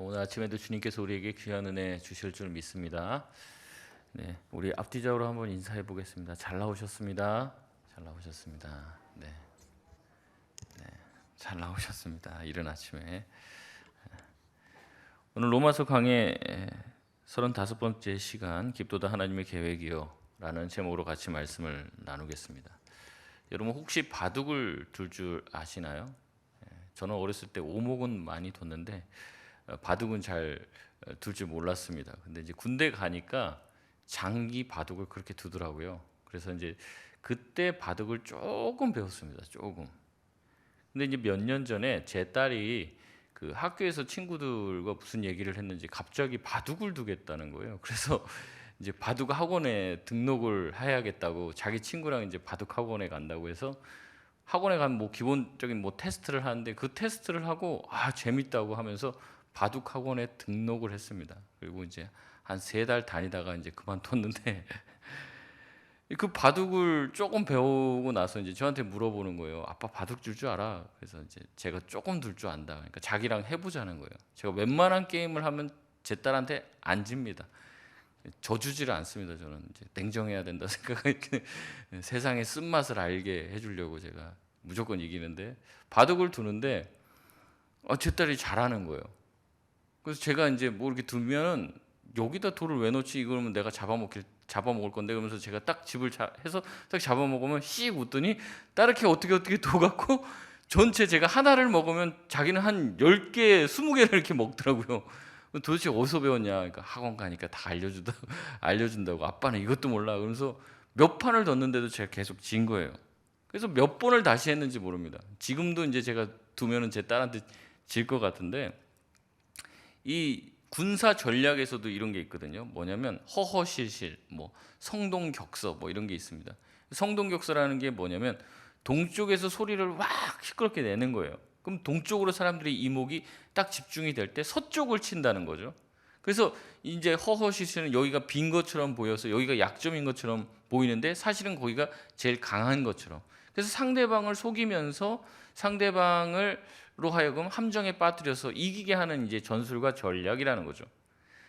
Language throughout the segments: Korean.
오늘 아침에도 주님께서 우리에게 귀한 은혜 주실 줄 믿습니다. 네, 우리 앞뒤적으로 한번 인사해 보겠습니다. 잘 나오셨습니다. 잘 나오셨습니다. 네, 잘 나오셨습니다. 이른 아침에 오늘 로마서 강의 35번째 시간 깊도다 하나님의 계획이요 라는 제목으로 같이 말씀을 나누겠습니다. 여러분 혹시 바둑을 둘 줄 아시나요? 저는 어렸을 때 오목은 많이 뒀는데 바둑은 잘 둘 줄 몰랐습니다. 근데 이제 군대 가니까 장기 바둑을 그렇게 두더라고요. 그래서 이제 그때 바둑을 조금 배웠습니다. 조금. 근데 이제 몇 년 전에 제 딸이 그 학교에서 친구들과 무슨 얘기를 했는지 갑자기 바둑을 두겠다는 거예요. 그래서 이제 바둑 학원에 등록을 해야겠다고 자기 친구랑 이제 바둑 학원에 간다고 해서 학원에 가면 뭐 기본적인 뭐 테스트를 하는데 그 테스트를 하고 재밌다고 하면서 바둑 학원에 등록을 했습니다. 그리고 이제 한 3달 다니다가 이제 그만뒀는데 그 바둑을 조금 배우고 나서 이제 저한테 물어보는 거예요. 아빠 바둑 둘 줄 알아? 그래서 이제 제가 조금 둘 줄 안다. 그러니까 자기랑 해보자는 거예요. 제가 웬만한 게임을 하면 제 딸한테 안 집니다. 져주지를 않습니다. 저는 이제 냉정해야 된다 생각하기 세상의 쓴맛을 알게 해주려고 제가 무조건 이기는데 바둑을 두는데 제 딸이 잘하는 거예요. 그래서 제가 이제 뭐 이렇게 두면은 여기다 돌을 왜 놓지? 이거면 내가 잡아먹을 건데 그러면서 제가 딱 집을 해서 딱 잡아먹으면 씩 웃더니 따르게 어떻게 둬갖고 전체 제가 하나를 먹으면 자기는 한 10개, 20개를 이렇게 먹더라고요. 도대체 어디서 배웠냐? 그러니까 학원 가니까 다 알려준다고. 아빠는 이것도 몰라. 그러면서 몇 판을 뒀는데도 제가 계속 진 거예요. 그래서 몇 번을 다시 했는지 모릅니다. 지금도 이제 제가 두면은 제 딸한테 질 것 같은데 이 군사 전략에서도 이런 게 있거든요. 뭐냐면 허허실실, 뭐 성동격서 뭐 이런 게 있습니다. 성동격서라는 게 뭐냐면 동쪽에서 소리를 막 시끄럽게 내는 거예요. 그럼 동쪽으로 사람들이 이목이 딱 집중이 될 때 서쪽을 친다는 거죠. 그래서 이제 허허실실은 여기가 빈 것처럼 보여서 여기가 약점인 것처럼 보이는데 사실은 거기가 제일 강한 것처럼. 그래서 상대방을 속이면서 상대방을로 하여금 함정에 빠뜨려서 이기게 하는 이제 전술과 전략이라는 거죠.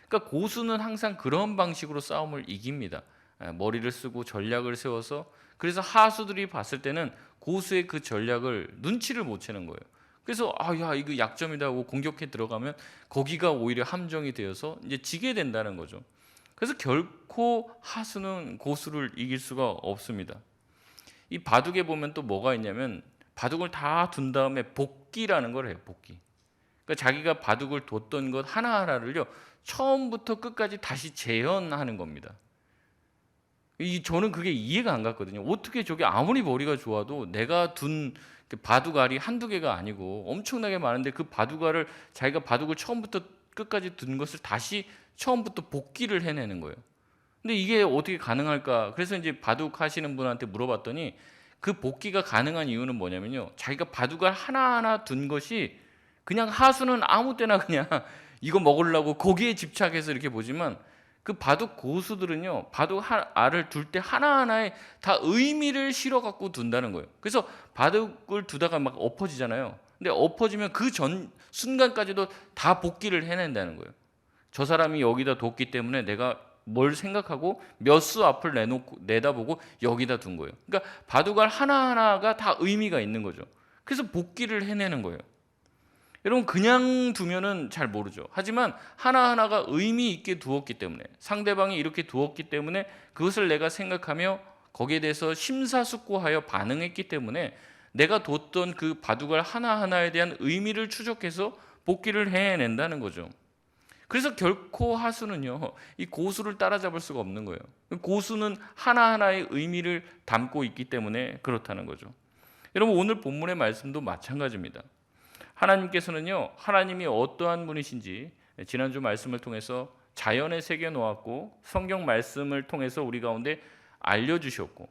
그러니까 고수는 항상 그런 방식으로 싸움을 이깁니다. 머리를 쓰고 전략을 세워서 그래서 하수들이 봤을 때는 고수의 그 전략을 눈치를 못 채는 거예요. 그래서 야 이거 약점이다 하고 공격해 들어가면 거기가 오히려 함정이 되어서 이제 지게 된다는 거죠. 그래서 결코 하수는 고수를 이길 수가 없습니다. 이 바둑에 보면 또 뭐가 있냐면 바둑을 다 둔 다음에 복기라는 걸 해요. 복기. 그러니까 자기가 바둑을 뒀던 것 하나하나를요 처음부터 끝까지 다시 재현하는 겁니다. 저는 그게 이해가 안 갔거든요. 어떻게 저게 아무리 머리가 좋아도 내가 둔 바둑알이 한두 개가 아니고 엄청나게 많은데 그 바둑알을 자기가 바둑을 처음부터 끝까지 둔 것을 다시 처음부터 복기를 해내는 거예요. 근데 이게 어떻게 가능할까? 그래서 이제 바둑 하시는 분한테 물어봤더니 그 복기가 가능한 이유는 뭐냐면요. 자기가 바둑알 하나하나 둔 것이 그냥 하수는 아무 때나 그냥 이거 먹으려고 거기에 집착해서 이렇게 보지만 그 바둑 고수들은요. 바둑 알을 둘 때 하나하나에 다 의미를 실어 갖고 둔다는 거예요. 그래서 바둑을 두다가 막 엎어지잖아요. 근데 엎어지면 그 전 순간까지도 다 복기를 해낸다는 거예요. 저 사람이 여기다 뒀기 때문에 내가 뭘 생각하고 몇 수 앞을 내다보고 여기다 둔 거예요. 그러니까 바둑알 하나하나가 다 의미가 있는 거죠. 그래서 복기를 해내는 거예요. 여러분 그냥 두면은 잘 모르죠. 하지만 하나하나가 의미 있게 두었기 때문에 상대방이 이렇게 두었기 때문에 그것을 내가 생각하며 거기에 대해서 심사숙고하여 반응했기 때문에 내가 뒀던 그 바둑알 하나하나에 대한 의미를 추적해서 복기를 해낸다는 거죠. 그래서 결코 하수는요, 이 고수를 따라잡을 수가 없는 거예요. 고수는 하나하나의 의미를 담고 있기 때문에 그렇다는 거죠. 여러분 오늘 본문의 말씀도 마찬가지입니다. 하나님께서는요, 하나님이 어떠한 분이신지 지난주 말씀을 통해서 자연에 새겨 놓았고 성경 말씀을 통해서 우리 가운데 알려주셨고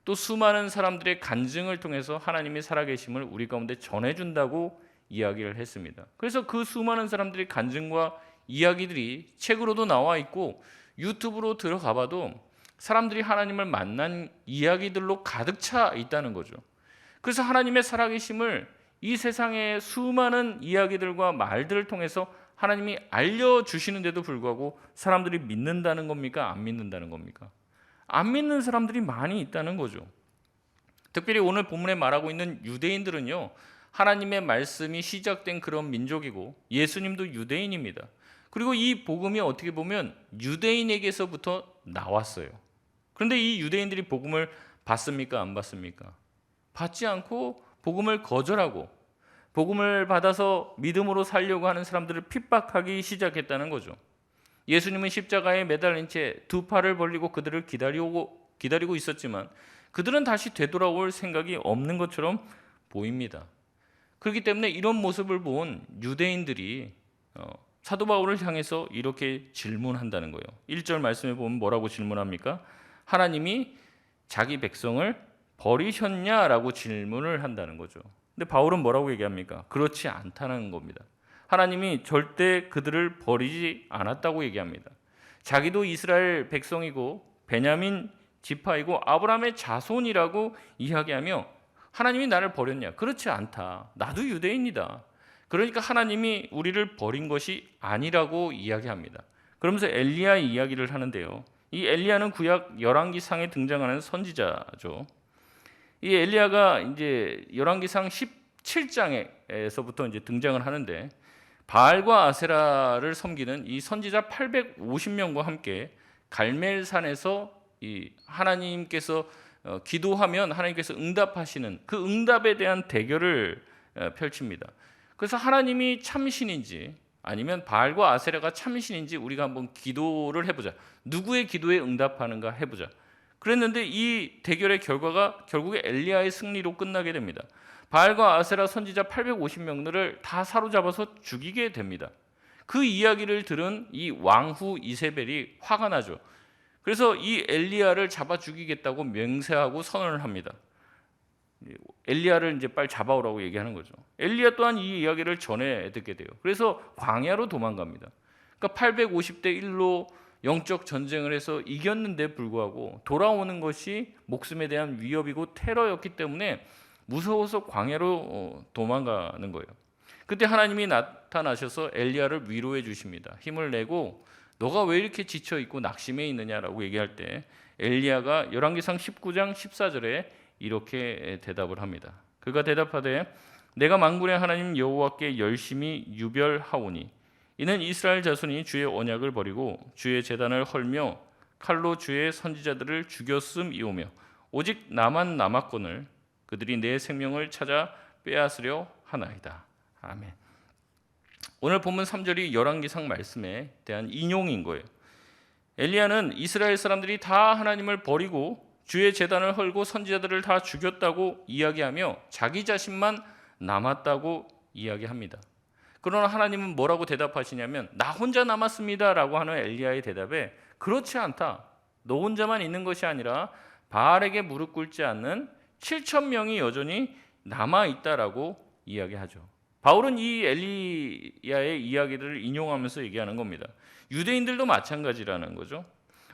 또 수많은 사람들의 간증을 통해서 하나님이 살아계심을 우리 가운데 전해준다고 이야기를 했습니다. 그래서 그 수많은 사람들의 간증과 이야기들이 책으로도 나와 있고 유튜브로 들어가 봐도 사람들이 하나님을 만난 이야기들로 가득 차 있다는 거죠. 그래서 하나님의 살아계심을 이 세상의 수많은 이야기들과 말들을 통해서 하나님이 알려주시는데도 불구하고 사람들이 믿는다는 겁니까? 안 믿는다는 겁니까? 안 믿는 사람들이 많이 있다는 거죠. 특별히 오늘 본문에 말하고 있는 유대인들은요, 하나님의 말씀이 시작된 그런 민족이고 예수님도 유대인입니다. 그리고 이 복음이 어떻게 보면 유대인에게서부터 나왔어요. 그런데 이 유대인들이 복음을 받습니까? 안 받습니까? 받지 않고 복음을 거절하고 복음을 받아서 믿음으로 살려고 하는 사람들을 핍박하기 시작했다는 거죠. 예수님은 십자가에 매달린 채 두 팔을 벌리고 그들을 기다리고 있었지만 그들은 다시 되돌아올 생각이 없는 것처럼 보입니다. 그렇기 때문에 이런 모습을 본 유대인들이 사도 바울을 향해서 이렇게 질문한다는 거예요. 1절 말씀에 보면 뭐라고 질문합니까? 하나님이 자기 백성을 버리셨냐라고 질문을 한다는 거죠. 근데 바울은 뭐라고 얘기합니까? 그렇지 않다는 겁니다. 하나님이 절대 그들을 버리지 않았다고 얘기합니다. 자기도 이스라엘 백성이고 베냐민 지파이고 아브라함의 자손이라고 이야기하며 하나님이 나를 버렸냐? 그렇지 않다. 나도 유대인이다. 그러니까 하나님이 우리를 버린 것이 아니라고 이야기합니다. 그러면서 엘리야 이야기를 하는데요. 이 엘리야는 구약 열왕기상에 등장하는 선지자죠. 이 엘리야가 이제 열왕기상 17장에서부터 이제 등장을 하는데 바알과 아세라를 섬기는 이 선지자 850명과 함께 갈멜산에서 이 하나님께서 기도하면 하나님께서 응답하시는 그 응답에 대한 대결을 펼칩니다. 그래서 하나님이 참신인지 아니면 바알과 아세라가 참신인지 우리가 한번 기도를 해보자. 누구의 기도에 응답하는가 해보자. 그랬는데 이 대결의 결과가 결국에 엘리야의 승리로 끝나게 됩니다. 바알과 아세라 선지자 850명들을 다 사로잡아서 죽이게 됩니다. 그 이야기를 들은 이 왕후 이세벨이 화가 나죠. 그래서 이 엘리야를 잡아 죽이겠다고 맹세하고 선언을 합니다. 엘리야를 이제 빨리 잡아오라고 얘기하는 거죠. 엘리야 또한 이 이야기를 전해 듣게 돼요. 그래서 광야로 도망갑니다. 그러니까 850대 1로 영적 전쟁을 해서 이겼는데 불구하고 돌아오는 것이 목숨에 대한 위협이고 테러였기 때문에 무서워서 광야로 도망가는 거예요. 그때 하나님이 나타나셔서 엘리야를 위로해 주십니다. 힘을 내고 너가 왜 이렇게 지쳐 있고 낙심해 있느냐라고 얘기할 때 엘리야가 열왕기상 19장 14절에 이렇게 대답을 합니다. 그가 대답하되 내가 만군의 하나님 여호와께 열심히 유별하오니 이는 이스라엘 자손이 주의 언약을 버리고 주의 제단을 헐며 칼로 주의 선지자들을 죽였음이오며 오직 나만 남았거늘 그들이 내 생명을 찾아 빼앗으려 하나이다. 아멘. 오늘 본문 3절이 열왕기상 말씀에 대한 인용인 거예요. 엘리야는 이스라엘 사람들이 다 하나님을 버리고 주의 제단을 헐고 선지자들을 다 죽였다고 이야기하며 자기 자신만 남았다고 이야기합니다. 그러나 하나님은 뭐라고 대답하시냐면 나 혼자 남았습니다라고 하는 엘리야의 대답에 그렇지 않다. 너 혼자만 있는 것이 아니라 바알에게 무릎 꿇지 않는 7천 명이 여전히 남아있다라고 이야기하죠. 바울은 이 엘리야의 이야기들을 인용하면서 얘기하는 겁니다. 유대인들도 마찬가지라는 거죠.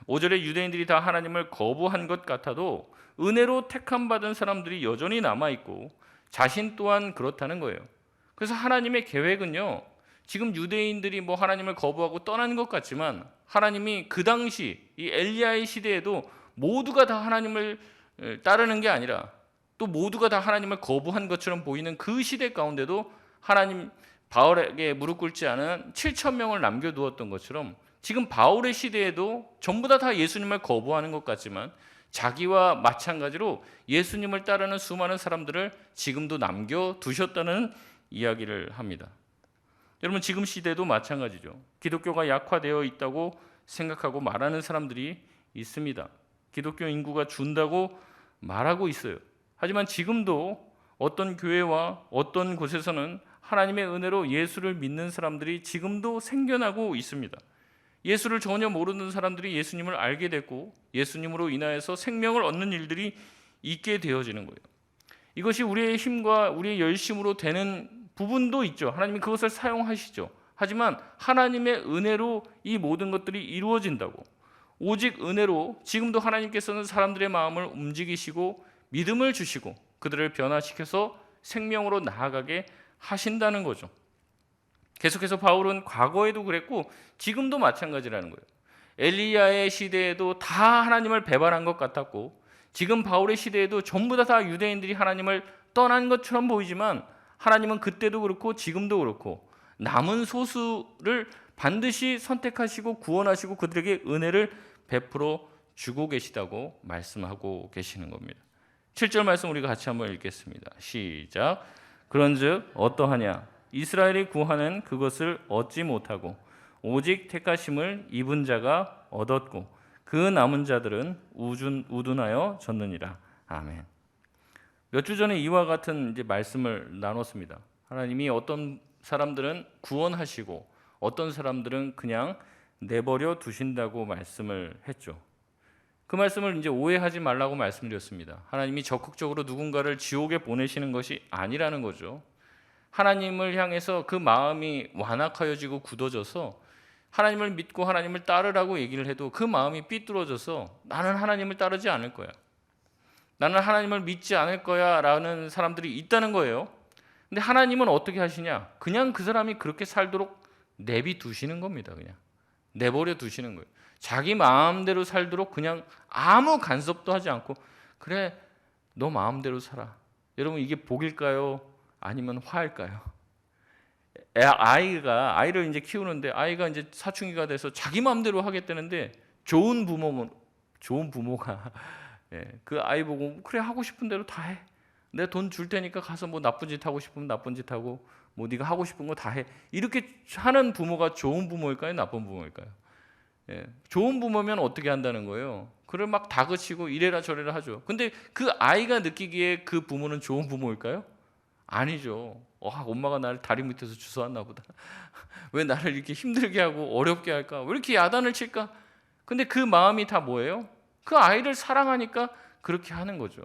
5절에 유대인들이 다 하나님을 거부한 것 같아도 은혜로 택함받은 사람들이 여전히 남아있고 자신 또한 그렇다는 거예요. 그래서 하나님의 계획은요, 지금 유대인들이 뭐 하나님을 거부하고 떠난 것 같지만 하나님이 그 당시 이 엘리야의 시대에도 모두가 다 하나님을 따르는 게 아니라 또 모두가 다 하나님을 거부한 것처럼 보이는 그 시대 가운데도 하나님 바울에게 무릎 꿇지 않은 7천 명을 남겨두었던 것처럼 지금 바울의 시대에도 전부 다 예수님을 거부하는 것 같지만 자기와 마찬가지로 예수님을 따르는 수많은 사람들을 지금도 남겨두셨다는 이야기를 합니다. 여러분 지금 시대도 마찬가지죠. 기독교가 약화되어 있다고 생각하고 말하는 사람들이 있습니다. 기독교 인구가 준다고 말하고 있어요. 하지만 지금도 어떤 교회와 어떤 곳에서는 하나님의 은혜로 예수를 믿는 사람들이 지금도 생겨나고 있습니다. 예수를 전혀 모르는 사람들이 예수님을 알게 됐고 예수님으로 인하여서 생명을 얻는 일들이 있게 되어지는 거예요. 이것이 우리의 힘과 우리의 열심으로 되는 부분도 있죠. 하나님이 그것을 사용하시죠. 하지만 하나님의 은혜로 이 모든 것들이 이루어진다고, 오직 은혜로 지금도 하나님께서는 사람들의 마음을 움직이시고 믿음을 주시고 그들을 변화시켜서 생명으로 나아가게 하신다는 거죠. 계속해서 바울은 과거에도 그랬고 지금도 마찬가지라는 거예요. 엘리야의 시대에도 다 하나님을 배반한 것 같았고 지금 바울의 시대에도 전부 다 유대인들이 하나님을 떠난 것처럼 보이지만 하나님은 그때도 그렇고 지금도 그렇고 남은 소수를 반드시 선택하시고 구원하시고 그들에게 은혜를 베풀어 주고 계시다고 말씀하고 계시는 겁니다. 7절 말씀 우리가 같이 한번 읽겠습니다. 시작. 그런즉 어떠하냐 이스라엘이 구하는 그것을 얻지 못하고 오직 택하심을 입은 자가 얻었고 그 남은 자들은 우둔하여 졌느니라. 아멘. 몇 주 전에 이와 같은 이제 말씀을 나눴습니다. 하나님이 어떤 사람들은 구원하시고 어떤 사람들은 그냥 내버려 두신다고 말씀을 했죠. 그 말씀을 이제 오해하지 말라고 말씀드렸습니다. 하나님이 적극적으로 누군가를 지옥에 보내시는 것이 아니라는 거죠. 하나님을 향해서 그 마음이 완악하여지고 굳어져서 하나님을 믿고 하나님을 따르라고 얘기를 해도 그 마음이 삐뚤어져서 나는 하나님을 따르지 않을 거야. 나는 하나님을 믿지 않을 거야 라는 사람들이 있다는 거예요. 근데 하나님은 어떻게 하시냐? 그냥 그 사람이 그렇게 살도록 내비 두시는 겁니다. 그냥 내버려 두시는 거예요. 자기 마음대로 살도록 그냥 아무 간섭도 하지 않고 그래 너 마음대로 살아. 여러분 이게 복일까요? 아니면 화일까요? 아이를 이제 키우는데 아이가 이제 사춘기가 돼서 자기 마음대로 하겠다는데 좋은 부모가 그 아이 보고 그래 하고 싶은 대로 다 해. 내가 돈 줄 테니까 가서 뭐 나쁜 짓 하고 싶으면 나쁜 짓 하고 뭐 네가 하고 싶은 거 다 해. 이렇게 하는 부모가 좋은 부모일까요? 나쁜 부모일까요? 좋은 부모면 어떻게 한다는 거예요? 그를 막 다그치고 이래라 저래라 하죠. 근데 그 아이가 느끼기에 그 부모는 좋은 부모일까요? 아니죠. 엄마가 나를 다리 밑에서 주워왔나 보다. 왜 나를 이렇게 힘들게 하고 어렵게 할까? 왜 이렇게 야단을 칠까? 근데 그 마음이 다 뭐예요? 그 아이를 사랑하니까 그렇게 하는 거죠.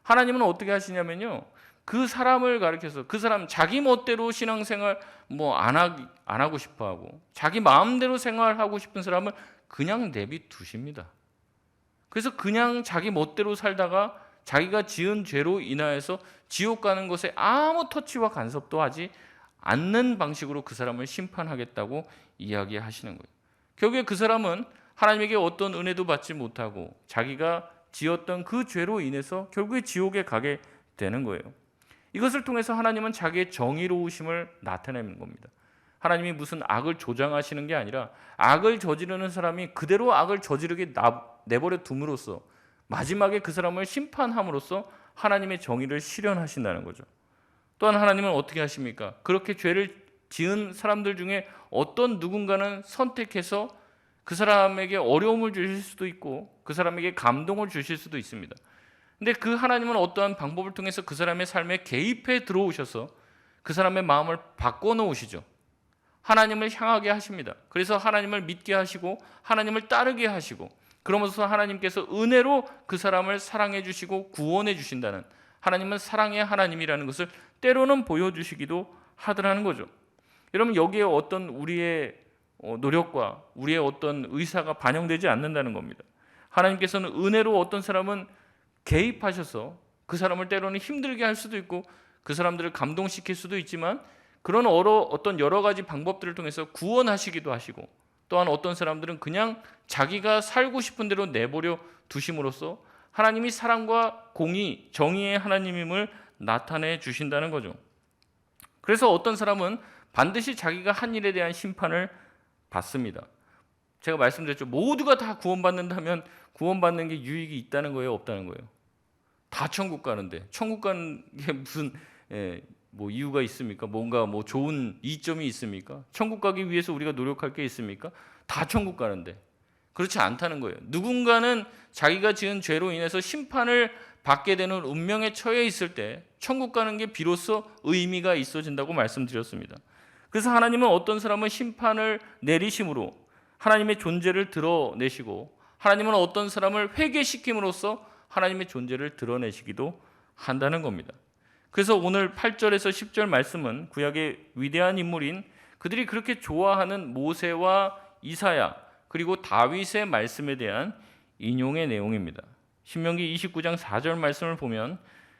하나님은 어떻게 하시냐면요. 그 사람을 가리켜서 그 사람 자기 멋대로 신앙생활 뭐 안 하고 싶어 하고 자기 마음대로 생활하고 싶은 사람을 그냥 내비 두십니다. 그래서 그냥 자기 멋대로 살다가 자기가 지은 죄로 인하여서 지옥 가는 것에 아무 터치와 간섭도 하지 않는 방식으로 그 사람을 심판하겠다고 이야기하시는 거예요. 결국에 그 사람은 하나님에게 어떤 은혜도 받지 못하고 자기가 지었던 그 죄로 인해서 결국에 지옥에 가게 되는 거예요. 이것을 통해서 하나님은 자기의 정의로우심을 나타내는 겁니다. 하나님이 무슨 악을 조장하시는 게 아니라 악을 저지르는 사람이 그대로 악을 저지르게 내버려 둠으로써 마지막에 그 사람을 심판함으로써 하나님의 정의를 실현하신다는 거죠. 또한 하나님은 어떻게 하십니까? 그렇게 죄를 지은 사람들 중에 어떤 누군가는 선택해서 그 사람에게 어려움을 주실 수도 있고 그 사람에게 감동을 주실 수도 있습니다. 근데 그 하나님은 어떠한 방법을 통해서 그 사람의 삶에 개입해 들어오셔서 그 사람의 마음을 바꿔놓으시죠. 하나님을 향하게 하십니다. 그래서 하나님을 믿게 하시고 하나님을 따르게 하시고 그러면서 하나님께서 은혜로 그 사람을 사랑해 주시고 구원해 주신다는 하나님은 사랑의 하나님이라는 것을 때로는 보여주시기도 하더라는 거죠. 여러분 여기에 어떤 우리의 노력과 우리의 어떤 의사가 반영되지 않는다는 겁니다. 하나님께서는 은혜로 어떤 사람은 개입하셔서 그 사람을 때로는 힘들게 할 수도 있고 그 사람들을 감동시킬 수도 있지만 그런 어떤 여러 가지 방법들을 통해서 구원하시기도 하시고 또한 어떤 사람들은 그냥 자기가 살고 싶은 대로 내버려 두심으로써 하나님이 사랑과 공의, 정의의 하나님임을 나타내 주신다는 거죠. 그래서 어떤 사람은 반드시 자기가 한 일에 대한 심판을 받습니다. 제가 말씀드렸죠. 모두가 다 구원받는다면 구원받는 게 유익이 있다는 거예요, 없다는 거예요? 다 천국 가는데 천국 가는 게 무슨 뭐 이유가 있습니까? 뭔가 뭐 좋은 이점이 있습니까? 천국 가기 위해서 우리가 노력할 게 있습니까? 다 천국 가는데 그렇지 않다는 거예요. 누군가는 자기가 지은 죄로 인해서 심판을 받게 되는 운명에 처해 있을 때 천국 가는 게 비로소 의미가 있어진다고 말씀드렸습니다. 그래서 하나님은 어떤 사람은 심판을 내리심으로 하나님의 존재를 드러내시고 하나님은 어떤 사람을 회개시킴으로써 하나님의 존재를 드러내시기도 한다는 겁니다. 그래서 오늘 8절에서 10절 말씀은 구약의 위대한 인물인 그들이 그렇게 좋아하는 모세와 이사야 그리고 다윗의 말씀에 대한 인용의 내용입니다. 신명기 29장 4절 말씀을 보면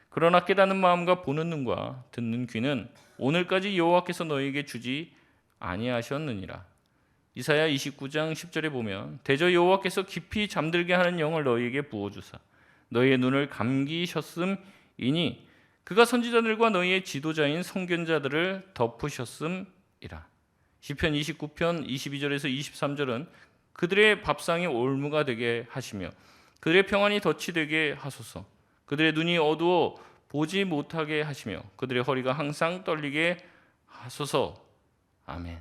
그러나 깨닫는 마음과 보는 눈과 듣는 귀는 오늘까지 여호와께서 너희에게 주지 아니하셨느니라. 이사야 29장 10절에 보면 대저 여호와께서 깊이 잠들게 하는 영을 너희에게 부어주사 너희의 눈을 감기셨음이니 그가 선지자들과 너희의 지도자인 선견자들을 덮으셨음이라. 시편 29편 22절에서 23절은 그들의 밥상이 올무가 되게 하시며 그들의 평안이 덫이 되게 하소서. 그들의 눈이 어두워 보지 못하게 하시며 그들의 허리가 항상 떨리게 하소서. 아멘.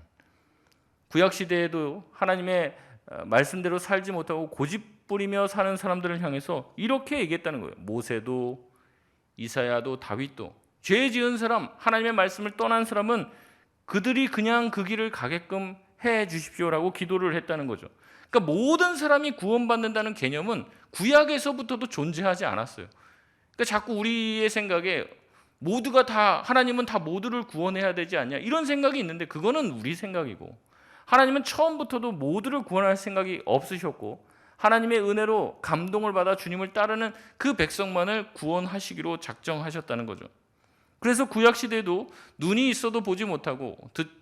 구약 시대에도 하나님의 말씀대로 살지 못하고 고집부리며 사는 사람들을 향해서 이렇게 얘기했다는 거예요. 모세도 이사야도 다윗도 죄 지은 사람, 하나님의 말씀을 떠난 사람은 그들이 그냥 그 길을 가게끔 해 주십시오라고 기도를 했다는 거죠. 그러니까 모든 사람이 구원받는다는 개념은 구약에서부터도 존재하지 않았어요. 그러니까 자꾸 우리의 생각에 모두가 다 하나님은 다 모두를 구원해야 되지 않냐 이런 생각이 있는데 그거는 우리 생각이고 하나님은 처음부터도 모두를 구원할 생각이 없으셨고 하나님의 은혜로 감동을 받아 주님을 따르는 그 백성만을 구원하시기로 작정하셨다는 거죠. 그래서 구약 시대에도 눈이 있어도 보지 못하고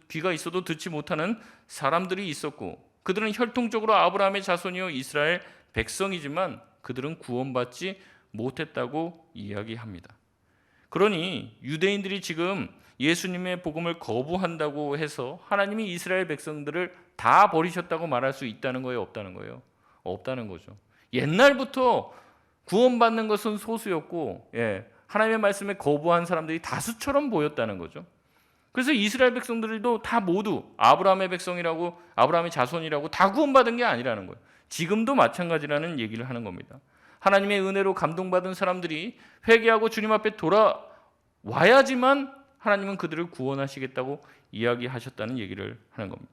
귀가 있어도 듣지 못하는 사람들이 있었고 그들은 혈통적으로 아브라함의 자손이요 이스라엘 백성이지만 그들은 구원받지 못했다고 이야기합니다. 그러니 유대인들이 지금 예수님의 복음을 거부한다고 해서 하나님이 이스라엘 백성들을 다 버리셨다고 말할 수 있다는 거예요? 없다는 거예요? 없다는 거죠. 옛날부터 구원받는 것은 소수였고 하나님의 말씀에 거부한 사람들이 다수처럼 보였다는 거죠. 그래서 이스라엘 백성들도 다 모두 아브라함의 백성이라고 아브라함의 자손이라고 다 구원받은 게 아니라는 거예요. 지금도 마찬가지라는 얘기를 하는 겁니다. 하나님의 은혜로 감동받은 사람들이 회개하고 주님 앞에 돌아와야지만 하나님은 그들을 구원하시겠다고 이야기하셨다는 얘기를 하는 겁니다.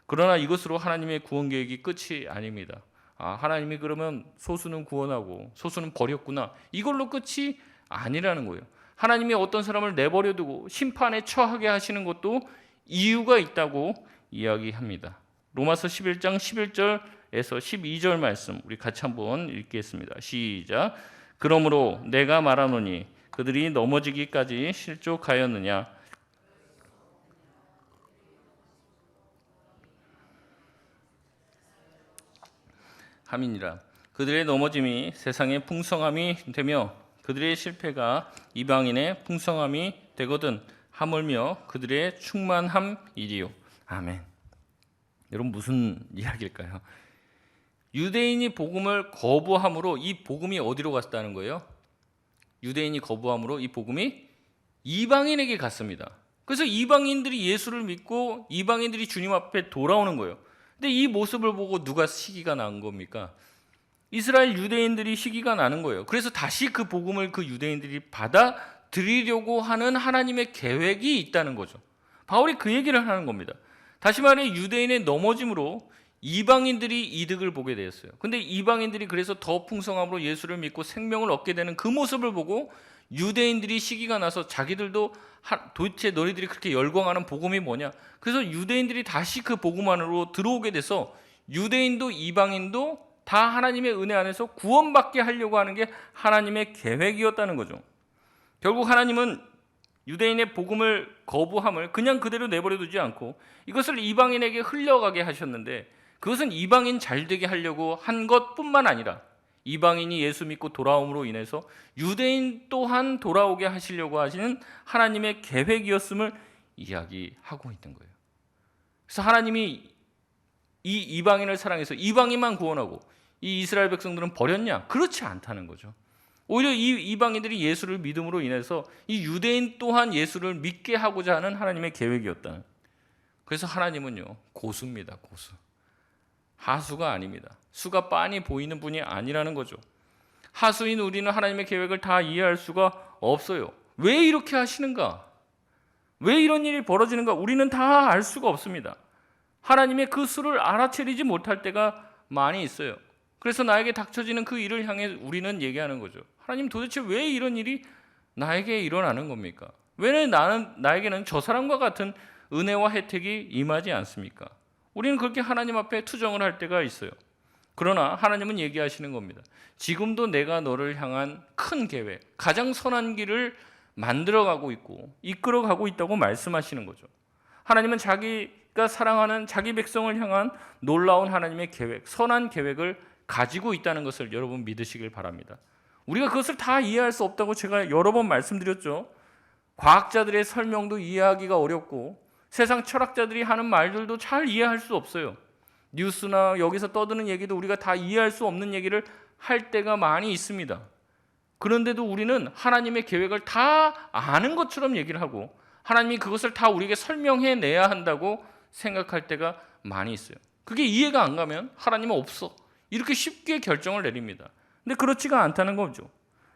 그러나 이것으로 하나님의 구원 계획이 끝이 아닙니다. 하나님이 그러면 소수는 구원하고 소수는 버렸구나. 이걸로 끝이 아니라는 거예요. 하나님이 어떤 사람을 내버려 두고 심판에 처하게 하시는 것도 이유가 있다고 이야기합니다. 로마서 11장 11절에서 12절 말씀 우리 같이 한번 읽겠습니다. 시작. 그러므로 내가 말하노니 그들이 넘어지기까지 실족하였느냐. 함이니라. 그들의 넘어짐이 세상의 풍성함이 되며 그들의 실패가 이방인의 풍성함이 되거든 하물며 그들의 충만함이리요. 아멘. 여러분 무슨 이야기일까요? 유대인이 복음을 거부함으로 이 복음이 어디로 갔다는 거예요? 유대인이 거부함으로 이 복음이 이방인에게 갔습니다. 그래서 이방인들이 예수를 믿고 이방인들이 주님 앞에 돌아오는 거예요. 근데 이 모습을 보고 누가 시기가 난 겁니까? 이스라엘 유대인들이 시기가 나는 거예요. 그래서 다시 그 복음을 그 유대인들이 받아들이려고 하는 하나님의 계획이 있다는 거죠. 바울이 그 얘기를 하는 겁니다. 다시 말해 유대인의 넘어짐으로 이방인들이 이득을 보게 되었어요. 근데 이방인들이 그래서 더 풍성함으로 예수를 믿고 생명을 얻게 되는 그 모습을 보고 유대인들이 시기가 나서 자기들도 도대체 너희들이 그렇게 열광하는 복음이 뭐냐? 그래서 유대인들이 다시 그 복음 안으로 들어오게 돼서 유대인도 이방인도 다 하나님의 은혜 안에서 구원받게 하려고 하는 게 하나님의 계획이었다는 거죠. 결국 하나님은 유대인의 복음을 거부함을 그냥 그대로 내버려 두지 않고 이것을 이방인에게 흘려가게 하셨는데 그것은 이방인 잘 되게 하려고 한 것뿐만 아니라 이방인이 예수 믿고 돌아옴으로 인해서 유대인 또한 돌아오게 하시려고 하시는 하나님의 계획이었음을 이야기하고 있는 거예요. 그래서 하나님이 이 이방인을 사랑해서 이방인만 구원하고 이 이스라엘 백성들은 버렸냐? 그렇지 않다는 거죠. 오히려 이 이방인들이 예수를 믿음으로 인해서 이 유대인 또한 예수를 믿게 하고자 하는 하나님의 계획이었다. 그래서 하나님은요 고수입니다. 고수. 하수가 아닙니다. 수가 빤히 보이는 분이 아니라는 거죠. 하수인 우리는 하나님의 계획을 다 이해할 수가 없어요. 왜 이렇게 하시는가? 왜 이런 일이 벌어지는가? 우리는 다 알 수가 없습니다. 하나님의 그 수를 알아채리지 못할 때가 많이 있어요. 그래서 나에게 닥쳐지는 그 일을 향해 우리는 얘기하는 거죠. 하나님 도대체 왜 이런 일이 나에게 일어나는 겁니까? 왜 나에게는 저 사람과 같은 은혜와 혜택이 임하지 않습니까? 우리는 그렇게 하나님 앞에 투정을 할 때가 있어요. 그러나 하나님은 얘기하시는 겁니다. 지금도 내가 너를 향한 큰 계획, 가장 선한 길을 만들어가고 있고 이끌어가고 있다고 말씀하시는 거죠. 하나님은 자기가 사랑하는 자기 백성을 향한 놀라운 하나님의 계획, 선한 계획을 가지고 있다는 것을 여러분 믿으시길 바랍니다. 우리가 그것을 다 이해할 수 없다고 제가 여러 번 말씀드렸죠. 과학자들의 설명도 이해하기가 어렵고 세상 철학자들이 하는 말들도 잘 이해할 수 없어요. 뉴스나 여기서 떠드는 얘기도 우리가 다 이해할 수 없는 얘기를 할 때가 많이 있습니다. 그런데도 우리는 하나님의 계획을 다 아는 것처럼 얘기를 하고 하나님이 그것을 다 우리에게 설명해내야 한다고 생각할 때가 많이 있어요. 그게 이해가 안 가면 하나님은 없어, 이렇게 쉽게 결정을 내립니다. 근데 그렇지가 않다는 거죠.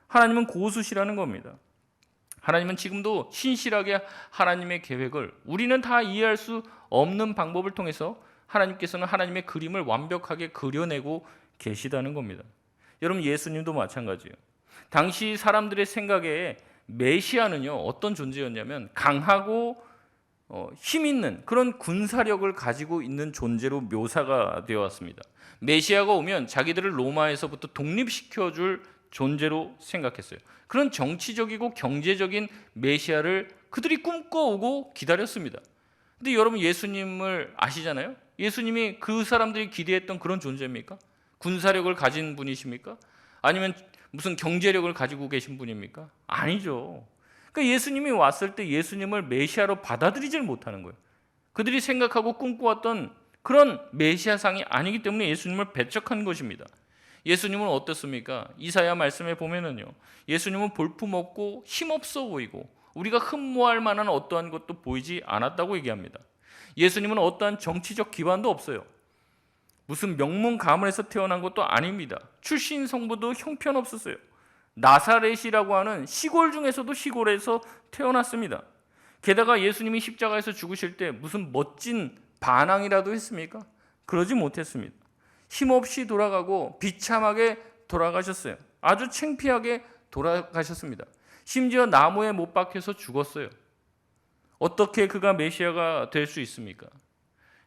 하나님은 고수시라는 겁니다. 하나님은 지금도 신실하게 하나님의 계획을 우리는 다 이해할 수 없는 방법을 통해서 하나님께서는 하나님의 그림을 완벽하게 그려내고 계시다는 겁니다. 여러분, 예수님도 마찬가지예요. 당시 사람들의 생각에 메시아는요, 어떤 존재였냐면 강하고 힘 있는 그런 군사력을 가지고 있는 존재로 묘사가 되어 왔습니다. 메시아가 오면 자기들을 로마에서부터 독립시켜줄 존재로 생각했어요. 그런 정치적이고 경제적인 메시아를 그들이 꿈꿔오고 기다렸습니다. 근데 여러분, 예수님을 아시잖아요. 예수님이 그 사람들이 기대했던 그런 존재입니까? 군사력을 가진 분이십니까? 아니면 무슨 경제력을 가지고 계신 분입니까? 아니죠. 그러니까 예수님이 왔을 때 예수님을 메시아로 받아들이질 못하는 거예요. 그들이 생각하고 꿈꿔왔던 그런 메시아상이 아니기 때문에 예수님을 배척한 것입니다. 예수님은 어떻습니까? 이사야 말씀에 보면은요, 예수님은 볼품없고 힘없어 보이고 우리가 흠모할 만한 어떠한 것도 보이지 않았다고 얘기합니다. 예수님은 어떠한 정치적 기반도 없어요. 무슨 명문 가문에서 태어난 것도 아닙니다. 출신 성부도 형편없었어요. 나사렛이라고 하는 시골 중에서도 시골에서 태어났습니다. 게다가 예수님이 십자가에서 죽으실 때 무슨 멋진 반항이라도 했습니까? 그러지 못했습니다. 힘없이 돌아가고 비참하게 돌아가셨어요. 아주 창피하게 돌아가셨습니다. 심지어 나무에 못 박혀서 죽었어요. 어떻게 그가 메시아가 될 수 있습니까?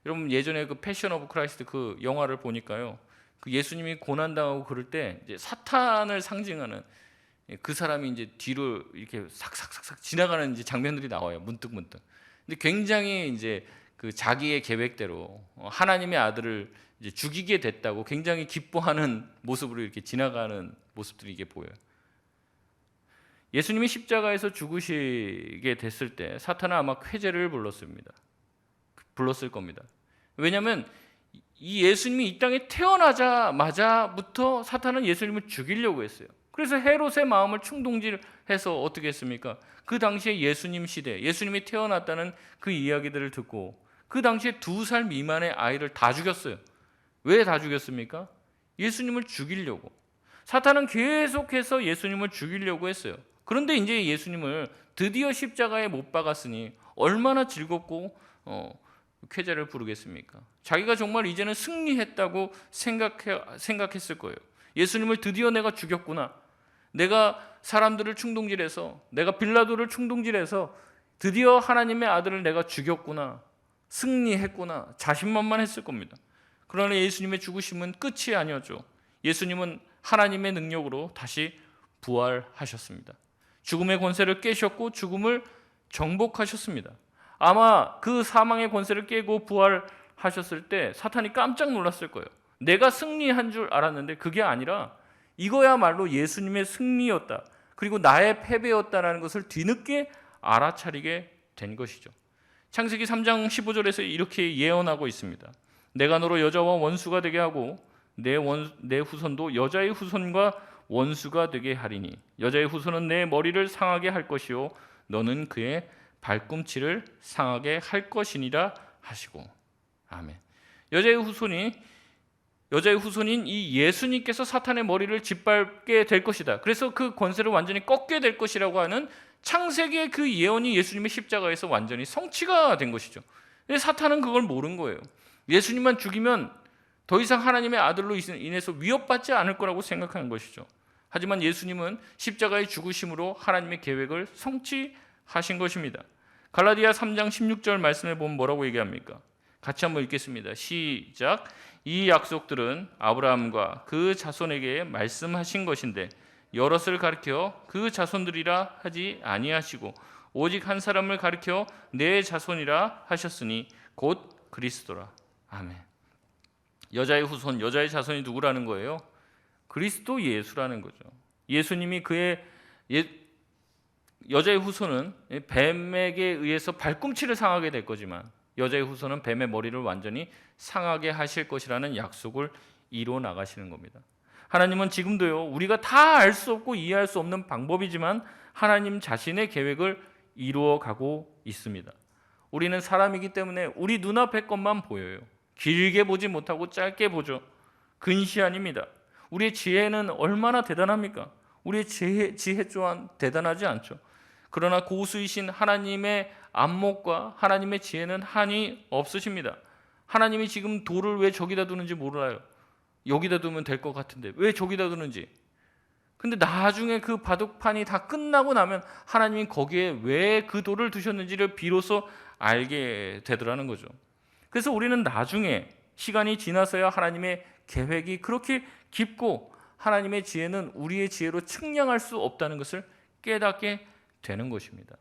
여러분, 예전에 그 패션 오브 크라이스트 그 영화를 보니까요, 그 예수님이 고난당하고 그럴 때 이제 사탄을 상징하는 그 사람이 이제 뒤로 이렇게 삭삭삭삭 지나가는 이제 장면들이 나와요. 문득문득. 근데 굉장히 이제 그 자기의 계획대로 하나님의 아들을 이제 죽이게 됐다고 굉장히 기뻐하는 모습으로 이렇게 지나가는 모습들이 이게 보여요. 예수님이 십자가에서 죽으시게 됐을 때 사탄은 아마 쾌재를 불렀을 겁니다. 왜냐하면 이 예수님이 이 땅에 태어나자마자부터 사탄은 예수님을 죽이려고 했어요. 그래서 헤롯의 마음을 충동질해서 어떻게 했습니까? 그 당시에 예수님 시대, 예수님이 태어났다는 그 이야기들을 듣고 그 당시에 2살 미만의 아이를 다 죽였어요. 왜 다 죽였습니까? 예수님을 죽이려고. 사탄은 계속해서 예수님을 죽이려고 했어요. 그런데 이제 예수님을 드디어 십자가에 못 박았으니 얼마나 즐겁고 쾌재를 부르겠습니까? 자기가 정말 이제는 승리했다고 생각했을 거예요. 예수님을 드디어 내가 죽였구나. 내가 사람들을 충동질해서, 내가 빌라도를 충동질해서 드디어 하나님의 아들을 내가 죽였구나. 승리했구나. 자신만만했을 겁니다. 그러나 예수님의 죽으심은 끝이 아니었죠. 예수님은 하나님의 능력으로 다시 부활하셨습니다. 죽음의 권세를 깨셨고 죽음을 정복하셨습니다. 아마 그 사망의 권세를 깨고 부활하셨을 때 사탄이 깜짝 놀랐을 거예요. 내가 승리한 줄 알았는데 그게 아니라 이거야말로 예수님의 승리였다. 그리고 나의 패배였다라는 것을 뒤늦게 알아차리게 된 것이죠. 창세기 3장 15절에서 이렇게 예언하고 있습니다. 내가 너로 여자와 원수가 되게 하고 내 후손도 여자의 후손과 원수가 되게 하리니 여자의 후손은 내 머리를 상하게 할 것이요 너는 그의 발꿈치를 상하게 할 것이니라 하시고. 아멘. 여자의 후손인 이 예수님께서 사탄의 머리를 짓밟게 될 것이다. 그래서 그 권세를 완전히 꺾게 될 것이라고 하는 창세기의 그 예언이 예수님의 십자가에서 완전히 성취가 된 것이죠. 근데 사탄은 그걸 모른 거예요. 예수님만 죽이면 더 이상 하나님의 아들로 인해서 위협받지 않을 거라고 생각하는 것이죠. 하지만 예수님은 십자가의 죽으심으로 하나님의 계획을 성취하신 것입니다. 갈라디아 3장 16절 말씀에 보면 뭐라고 얘기합니까? 같이 한번 읽겠습니다. 시작. 이 약속들은 아브라함과 그 자손에게 말씀하신 것인데 여럿을 가리켜 그 자손들이라 하지 아니하시고 오직 한 사람을 가리켜 내 자손이라 하셨으니 곧 그리스도라. 아멘. 여자의 후손, 여자의 자손이 누구라는 거예요? 그리스도 예수라는 거죠. 예수님이 여자의 후손은 뱀에게 의해서 발꿈치를 상하게 될 거지만 여자의 후손은 뱀의 머리를 완전히 상하게 하실 것이라는 약속을 이루어 나가시는 겁니다. 하나님은 지금도요, 우리가 다 알 수 없고 이해할 수 없는 방법이지만 하나님 자신의 계획을 이루어 가고 있습니다. 우리는 사람이기 때문에 우리 눈앞의 것만 보여요. 길게 보지 못하고 짧게 보죠. 근시안입니다. 우리의 지혜는 얼마나 대단합니까? 우리의 지혜 또한 대단하지 않죠. 그러나 고수이신 하나님의 안목과 하나님의 지혜는 한이 없으십니다. 하나님이 지금 돌을 왜 저기다 두는지 몰라요. 여기다 두면 될 것 같은데 왜 저기다 두는지. 근데 나중에 그 바둑판이 다 끝나고 나면 하나님이 거기에 왜 그 돌을 두셨는지를 비로소 알게 되더라는 거죠. 그래서 우리는 나중에 시간이 지나서야 하나님의 계획이 그렇게 깊고 하나님의 지혜는 우리의 지혜로 측량할 수 없다는 것을 깨닫게 되는 것입니다.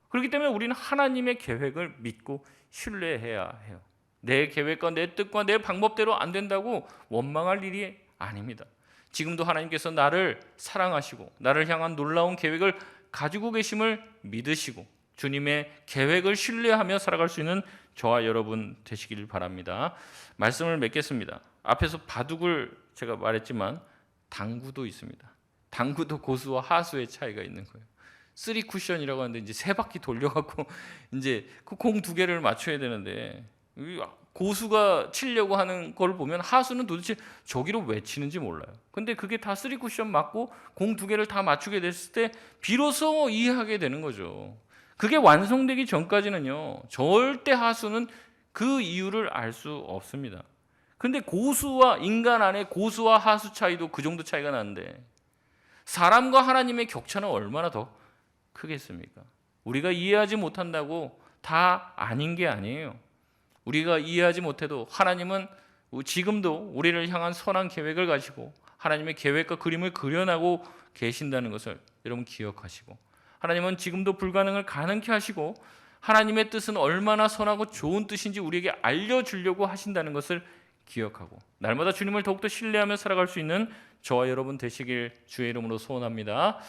그렇기 때문에 우리는 하나님의 계획을 믿고 신뢰해야 해요. 내 계획과 내 뜻과 내 방법대로 안 된다고 원망할 일이 아닙니다. 지금도 하나님께서 나를 사랑하시고 나를 향한 놀라운 계획을 가지고 계심을 믿으시고 주님의 계획을 신뢰하며 살아갈 수 있는 저와 여러분 되시길 바랍니다. 말씀을 맺겠습니다. 앞에서 바둑을 제가 말했지만 당구도 있습니다. 당구도 고수와 하수의 차이가 있는 거예요. 3쿠션이라고 하는데 이제 3바퀴 돌려갖고 이제 그 공 2개를 맞춰야 되는데 고수가 치려고 하는 걸 보면 하수는 도대체 저기로 왜 치는지 몰라요. 근데 그게 다 3쿠션 맞고 공 2개를 다 맞추게 됐을 때 비로소 이해하게 되는 거죠. 그게 완성되기 전까지는요, 절대 하수는 그 이유를 알 수 없습니다. 근데 고수와 인간 안에 고수와 하수 차이도 그 정도 차이가 나는데 사람과 하나님의 격차는 얼마나 더 크겠습니까? 우리가 이해하지 못한다고 다 아닌 게 아니에요. 우리가 이해하지 못해도 하나님은 지금도 우리를 향한 선한 계획을 가지고 하나님의 계획과 그림을 그려나고 계신다는 것을 여러분 기억하시고, 하나님은 지금도 불가능을 가능케 하시고 하나님의 뜻은 얼마나 선하고 좋은 뜻인지 우리에게 알려주려고 하신다는 것을 기억하고 날마다 주님을 더욱더 신뢰하며 살아갈 수 있는 저와 여러분 되시길 주의 이름으로 소원합니다.